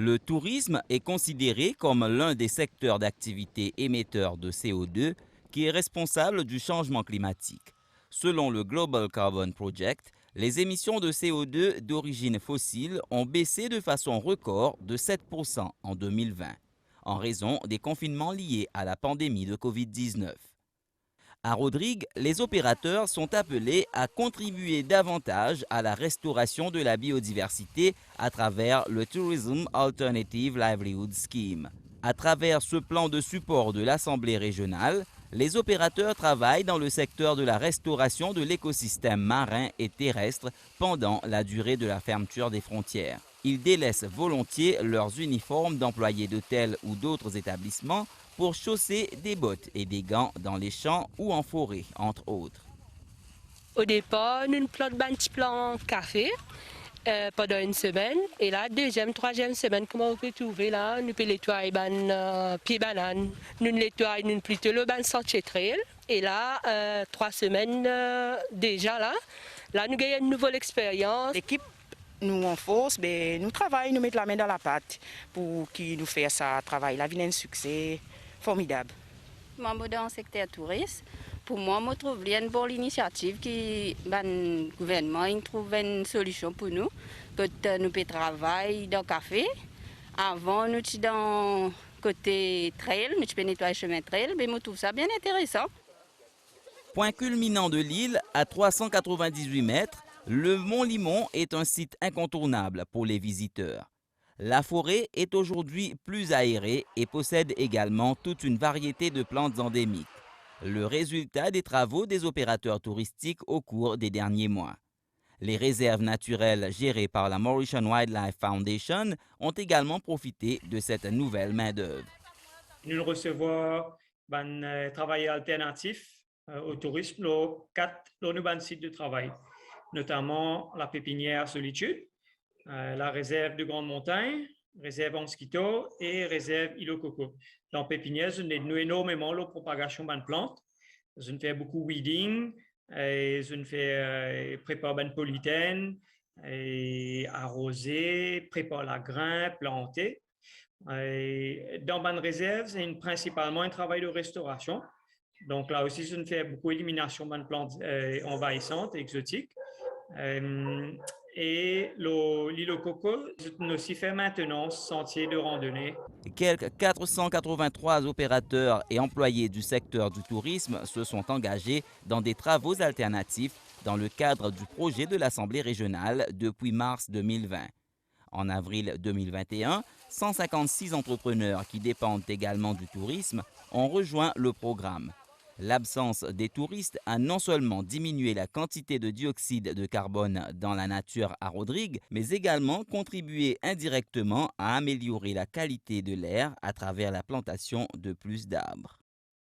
Le tourisme est considéré comme l'un des secteurs d'activité émetteurs de CO2 qui est responsable du changement climatique. Selon le Global Carbon Project, les émissions de CO2 d'origine fossile ont baissé de façon record de 7% en 2020, en raison des confinements liés à la pandémie de Covid-19. À Rodrigue, les opérateurs sont appelés à contribuer davantage à la restauration de la biodiversité à travers le Tourism Alternative Livelihood Scheme. À travers ce plan de support de l'Assemblée régionale, les opérateurs travaillent dans le secteur de la restauration de l'écosystème marin et terrestre pendant la durée de la fermeture des frontières. Ils délaissent volontiers leurs uniformes d'employés de tel ou d'autres établissements pour chausser des bottes et des gants dans les champs ou en forêt, entre autres. Au départ, nous plantons un petit plant café pendant une semaine. Et là, deuxième, troisième semaine, comment on peut trouver là, nous pouvons nettoyer les pieds bananes. Nous nettoyons plutôt le ban sentier trail. Et là, 3 semaines déjà là, nous gagnons une nouvelle expérience. L'équipe, nous en force, ben, nous travaillons, nous mettons la main dans la pâte pour qu'ils nous fassent ça travail. La vie est un succès formidable. Membre dans le secteur touriste, pour moi, je trouve une bonne initiative qui le gouvernement il trouve une solution pour nous. Peut-être nous pouvons travailler dans le café. Avant, nous étions dans le côté trail, nous pouvons nettoyer le chemin trail, mais je trouve ça bien intéressant. Point culminant de l'île, à 398 mètres, le Mont Limon est un site incontournable pour les visiteurs. La forêt est aujourd'hui plus aérée et possède également toute une variété de plantes endémiques. Le résultat des travaux des opérateurs touristiques au cours des derniers mois. Les réserves naturelles gérées par la Mauritian Wildlife Foundation ont également profité de cette nouvelle main-d'œuvre. Nous recevons un travail alternatif au tourisme, les 4 sites de travail, notamment la pépinière Solitude, la réserve de Grande Montagne, réserve Mosquito et réserve Île au Coco. Dans la pépinière, nous énormément la propagation de plantes. Je fais beaucoup de weeding, je fais préparer de polythène, arroser, préparer la grain, planter. Dans la réserve, c'est principalement un travail de restauration. Donc là aussi, je fais beaucoup d'élimination de plantes envahissantes et exotiques. Et l'île au Coco, nous aussi fait maintenance, sentier de randonnée. Quelques 483 opérateurs et employés du secteur du tourisme se sont engagés dans des travaux alternatifs dans le cadre du projet de l'Assemblée régionale depuis mars 2020. En avril 2021, 156 entrepreneurs qui dépendent également du tourisme ont rejoint le programme. L'absence des touristes a non seulement diminué la quantité de dioxyde de carbone dans la nature à Rodrigue, mais également contribué indirectement à améliorer la qualité de l'air à travers la plantation de plus d'arbres.